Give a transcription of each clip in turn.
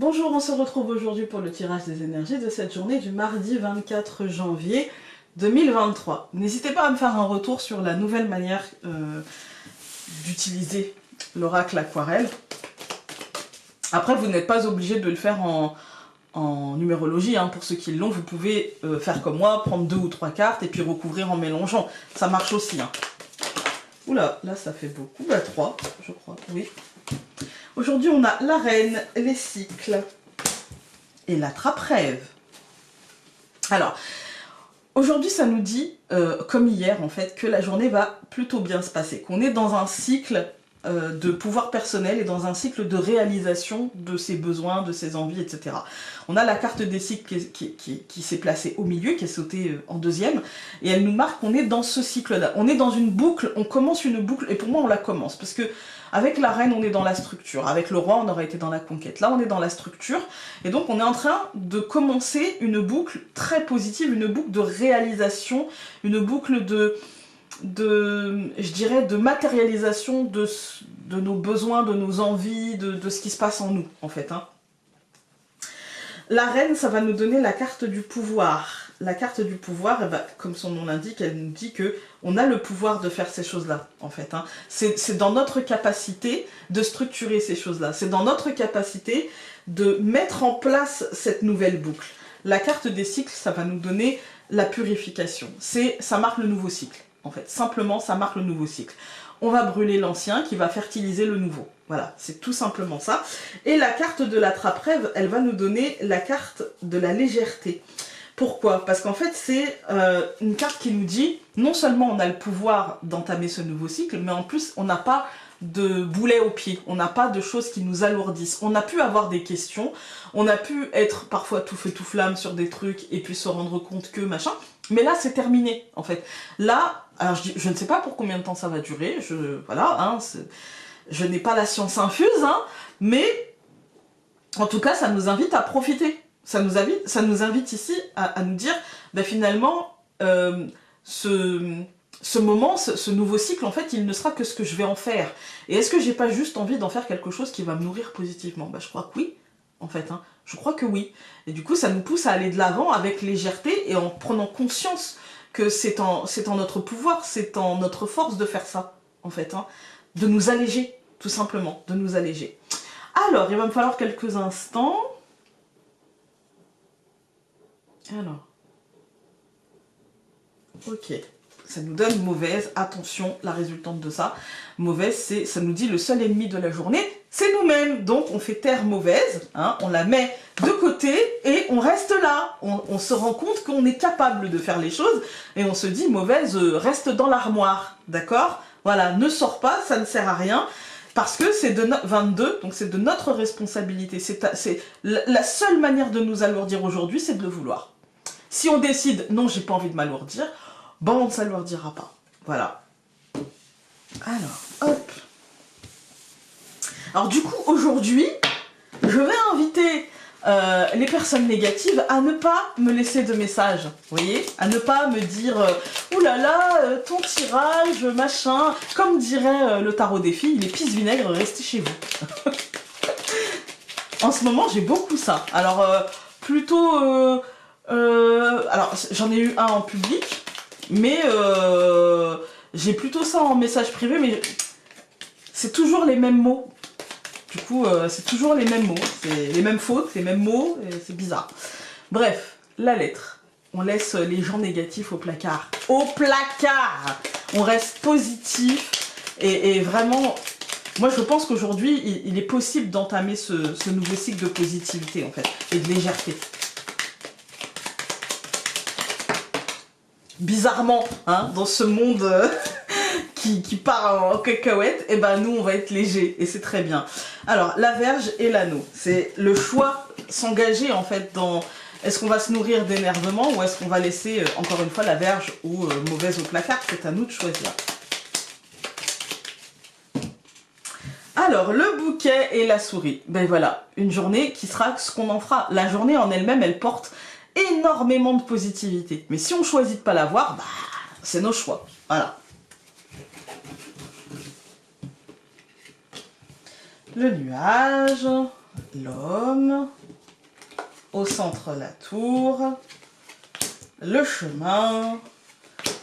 Bonjour, on se retrouve aujourd'hui pour le tirage des énergies de cette journée du mardi 24 janvier 2023. N'hésitez pas à me faire un retour sur la nouvelle manière d'utiliser l'oracle aquarelle. Après, vous n'êtes pas obligé de le faire en numérologie, hein. Pour ceux qui l'ont, vous pouvez faire comme moi, prendre 2 ou 3 cartes et puis recouvrir en mélangeant. Ça marche aussi, hein. Oula, là ça fait beaucoup. Bah 3, je crois, oui. Aujourd'hui, on a la reine, les cycles et la trappe-rêve. Alors, aujourd'hui, ça nous dit, comme hier en fait, que la journée va plutôt bien se passer. Qu'on est dans un cycle de pouvoir personnel et dans un cycle de réalisation de ses besoins, de ses envies, etc. On a la carte des cycles qui s'est placée au milieu, qui est sautée en deuxième, et elle nous marque qu'on est dans ce cycle-là. On est dans une boucle, on commence une boucle, et pour moi on la commence, parce que avec la reine, on est dans la structure. Avec le roi, on aurait été dans la conquête. Là, on est dans la structure. Et donc, on est en train de commencer une boucle très positive, une boucle de réalisation, une boucle je dirais, de matérialisation de nos besoins, de nos envies, de ce qui se passe en nous, en fait, hein. La reine, ça va nous donner la carte du pouvoir. La carte du pouvoir, eh ben, comme son nom l'indique, elle nous dit que on a le pouvoir de faire ces choses-là, en fait, hein. C'est dans notre capacité de structurer ces choses-là. C'est dans notre capacité de mettre en place cette nouvelle boucle. La carte des cycles, ça va nous donner la purification. Ça marque le nouveau cycle, en fait. Simplement, ça marque le nouveau cycle. On va brûler l'ancien qui va fertiliser le nouveau. Voilà, c'est tout simplement ça. Et la carte de la trappe-rêve, elle va nous donner la carte de la légèreté. Pourquoi? Parce qu'en fait, c'est une carte qui nous dit, non seulement on a le pouvoir d'entamer ce nouveau cycle, mais en plus, on n'a pas de boulet au pied, on n'a pas de choses qui nous alourdissent. On a pu avoir des questions, on a pu être parfois tout feu tout flamme sur des trucs et puis se rendre compte que machin, mais là c'est terminé en fait. Là, alors je ne sais pas pour combien de temps ça va durer, voilà, hein, je n'ai pas la science infuse, hein, mais en tout cas ça nous invite à profiter. Ça nous invite ici à nous dire, ben finalement, ce moment, ce nouveau cycle, en fait, il ne sera que ce que je vais en faire. Et est-ce que j'ai pas juste envie d'en faire quelque chose qui va me nourrir positivement? Ben, je crois que oui, en fait, hein. Je crois que oui. Et du coup, ça nous pousse à aller de l'avant avec légèreté et en prenant conscience que c'est en notre pouvoir, c'est en notre force de faire ça, en fait, hein. De nous alléger, tout simplement, de nous alléger. Alors, il va me falloir quelques instants. Alors, ok, ça nous donne mauvaise, attention, la résultante de ça. Mauvaise, ça nous dit le seul ennemi de la journée, c'est nous-mêmes. Donc on fait terre mauvaise, hein, on la met de côté et on reste là. On se rend compte qu'on est capable de faire les choses et on se dit mauvaise, reste dans l'armoire, d'accord? Voilà, ne sors pas, ça ne sert à rien. Parce que c'est de 22, donc c'est de notre responsabilité. C'est la seule manière de nous alourdir aujourd'hui, c'est de le vouloir. Si on décide, non, j'ai pas envie de m'alourdir, bon, on ne s'alourdira pas. Voilà. Alors, hop. Alors du coup, aujourd'hui, je vais inviter les personnes négatives à ne pas me laisser de messages, vous voyez, à ne pas me dire oulala, ton tirage, machin, comme dirait le tarot des filles, les pisse-vinaigre, restez chez vous. En ce moment, j'ai beaucoup ça. Alors, plutôt... alors, j'en ai eu un en public, mais j'ai plutôt ça en message privé, mais c'est toujours les mêmes mots. Du coup, c'est toujours les mêmes mots, c'est les mêmes fautes, les mêmes mots, c'est bizarre. Bref, la lettre. On laisse les gens négatifs au placard. Au placard! On reste positif et vraiment... Moi, je pense qu'aujourd'hui, il est possible d'entamer ce nouveau cycle de positivité, en fait, et de légèreté. Bizarrement, hein, dans ce monde qui part en cacahuète, et ben nous on va être léger et c'est très bien. Alors la Vierge et l'anneau, c'est le choix, s'engager en fait dans est-ce qu'on va se nourrir d'énervement ou est-ce qu'on va laisser encore une fois la Vierge ou mauvaise au placard, c'est à nous de choisir. Alors le bouquet et la souris, ben voilà, une journée qui sera ce qu'on en fera. La journée en elle-même, elle porte énormément de positivité, mais si on choisit de pas la voir, bah, c'est nos choix, voilà. Le nuage, l'homme, au centre la tour, le chemin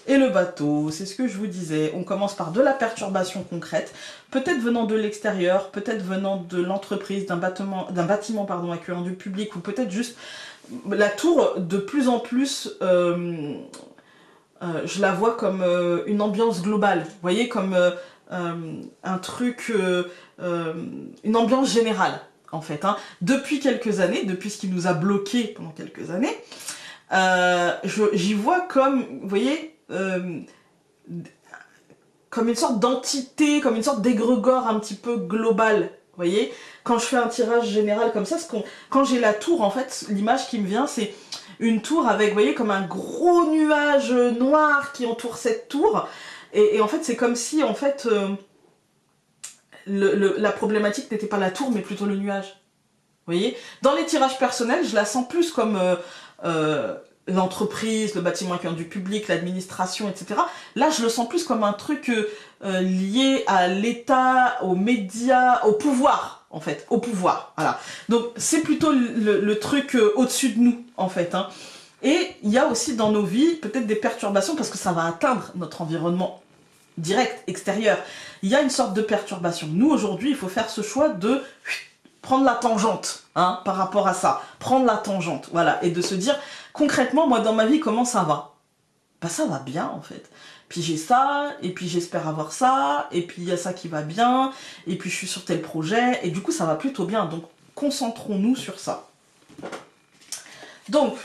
et le bateau. C'est ce que je vous disais. On commence par de la perturbation concrète, peut-être venant de l'extérieur, peut-être venant de l'entreprise, d'un bâtiment pardon, accueillant du public, ou peut-être juste la tour de plus en plus... je la vois comme une ambiance globale, vous voyez, comme un truc, une ambiance générale, en fait. Hein. Depuis quelques années, depuis ce qui nous a bloqués pendant quelques années, j'y vois comme, vous voyez, comme une sorte d'entité, comme une sorte d'égrégore un petit peu global, vous voyez. Quand je fais un tirage général comme ça, quand j'ai la tour, en fait, l'image qui me vient, c'est une tour avec, vous voyez, comme un gros nuage noir qui entoure cette tour. Et en fait, c'est comme si, en fait, la problématique n'était pas la tour, mais plutôt le nuage. Vous voyez? Dans les tirages personnels, je la sens plus comme l'entreprise, le bâtiment accueillant du public, l'administration, etc. Là, je le sens plus comme un truc lié à l'État, aux médias, au pouvoir. En fait, au pouvoir, voilà. Donc, c'est plutôt le truc au-dessus de nous, en fait. Hein. Et il y a aussi dans nos vies, peut-être des perturbations, parce que ça va atteindre notre environnement direct, extérieur. Il y a une sorte de perturbation. Nous, aujourd'hui, il faut faire ce choix de prendre la tangente, hein, par rapport à ça. Prendre la tangente, voilà. Et de se dire, concrètement, moi, dans ma vie, comment ça va? Bah, ça va bien, en fait. Puis j'ai ça, et puis j'espère avoir ça, et puis il y a ça qui va bien, et puis je suis sur tel projet, et du coup ça va plutôt bien, donc concentrons-nous sur ça. Donc,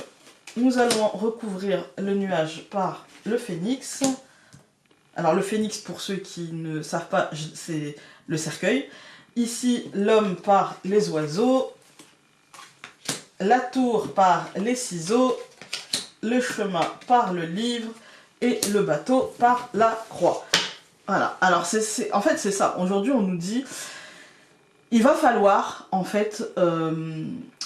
nous allons recouvrir le nuage par le phénix. Alors le phénix, pour ceux qui ne savent pas, c'est le cercueil. Ici, l'homme par les oiseaux, la tour par les ciseaux, le chemin par le livre, et le bateau par la croix. Voilà, alors en fait c'est ça, aujourd'hui on nous dit, il va falloir, en fait,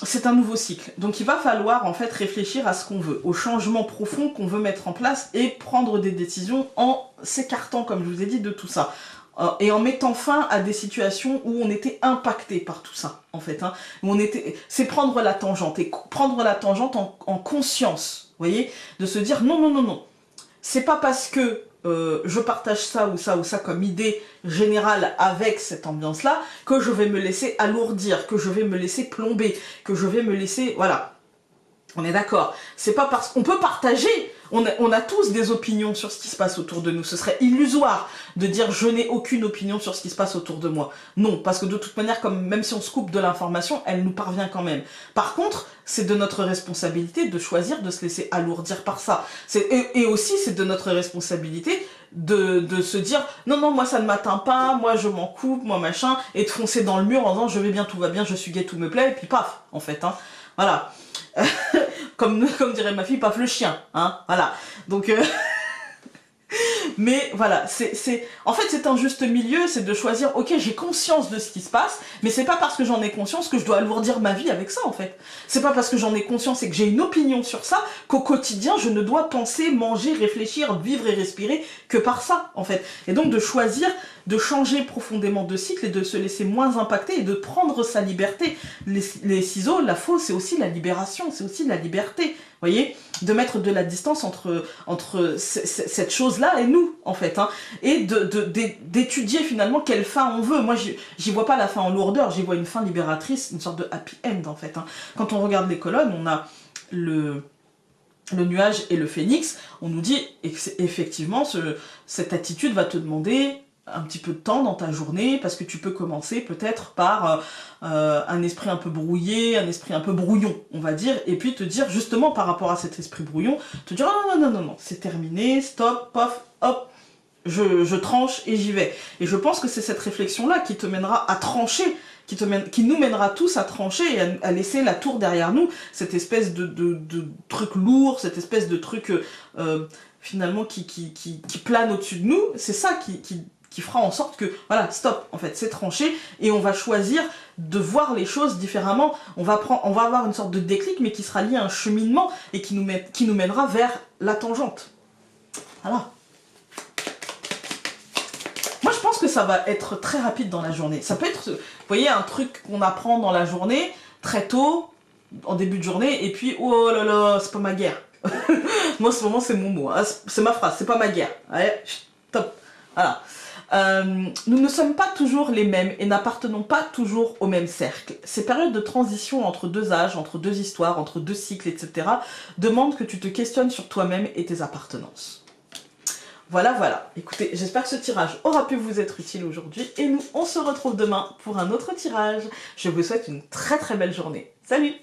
c'est un nouveau cycle, donc il va falloir en fait réfléchir à ce qu'on veut, au changement profond qu'on veut mettre en place et prendre des décisions en s'écartant, comme je vous ai dit, de tout ça. Et en mettant fin à des situations où on était impacté par tout ça, en fait. Hein, où c'est prendre la tangente, et prendre la tangente en conscience, vous voyez, de se dire non, non, non, non. C'est pas parce que je partage ça ou ça comme idée générale avec cette ambiance-là que je vais me laisser alourdir, que je vais me laisser plomber, que je vais me laisser... Voilà. On est d'accord. C'est pas parce qu'on peut partager, on a tous des opinions sur ce qui se passe autour de nous. Ce serait illusoire de dire je n'ai aucune opinion sur ce qui se passe autour de moi. Non, parce que de toute manière, même si on se coupe de l'information, elle nous parvient quand même. Par contre, c'est de notre responsabilité de choisir de se laisser alourdir par ça. Et aussi, c'est de notre responsabilité de se dire non, non, moi ça ne m'atteint pas, moi je m'en coupe, moi machin, et de foncer dans le mur en disant je vais bien, tout va bien, je suis gay, tout me plaît, et puis paf, en fait. Hein. Voilà. comme dirait ma fille, paf le chien, hein, voilà. Donc, mais voilà, en fait c'est un juste milieu, c'est de choisir, ok, j'ai conscience de ce qui se passe, mais c'est pas parce que j'en ai conscience que je dois alourdir ma vie avec ça, en fait. C'est pas parce que j'en ai conscience et que j'ai une opinion sur ça qu'au quotidien je ne dois penser, manger, réfléchir, vivre et respirer que par ça, en fait. Et donc de choisir de changer profondément de cycle et de se laisser moins impacter et de prendre sa liberté. Les ciseaux, la faux, c'est aussi la libération, c'est aussi la liberté, vous voyez, de mettre de la distance entre cette chose-là et nous, en fait, hein, et d'étudier finalement quelle fin on veut. Moi, j'y vois pas la fin en lourdeur, j'y vois une fin libératrice, une sorte de happy end, en fait. Hein. Quand on regarde les colonnes, on a le nuage et le phénix, on nous dit effectivement cette attitude va te demander un petit peu de temps dans ta journée, parce que tu peux commencer peut-être par un esprit un peu brouillé, un esprit un peu brouillon, on va dire, et puis te dire justement par rapport à cet esprit brouillon, te dire oh, non, non, non, non, c'est terminé, stop, pof, hop, je tranche et j'y vais. Et je pense que c'est cette réflexion-là qui te mènera à trancher, qui nous mènera tous à trancher et à laisser la tour derrière nous, cette espèce de truc lourd, cette espèce de truc finalement qui plane au-dessus de nous, c'est ça qui fera en sorte que, voilà, stop, en fait, c'est tranché, et on va choisir de voir les choses différemment. On va avoir une sorte de déclic, mais qui sera lié à un cheminement, et qui nous mènera vers la tangente. Voilà. Moi, je pense que ça va être très rapide dans la journée. Ça peut être, vous voyez, un truc qu'on apprend dans la journée, très tôt, en début de journée, et puis, oh là là, c'est pas ma guerre. Moi, en ce moment, c'est mon mot, hein. C'est ma phrase, c'est pas ma guerre. Allez, top. Voilà. Nous ne sommes pas toujours les mêmes et n'appartenons pas toujours au même cercle. Ces périodes de transition entre deux âges, entre deux histoires, entre deux cycles, etc. demandent que tu te questionnes sur toi-même et tes appartenances. Voilà, voilà. Écoutez, j'espère que ce tirage aura pu vous être utile aujourd'hui et nous, on se retrouve demain pour un autre tirage. Je vous souhaite une très très belle journée. Salut!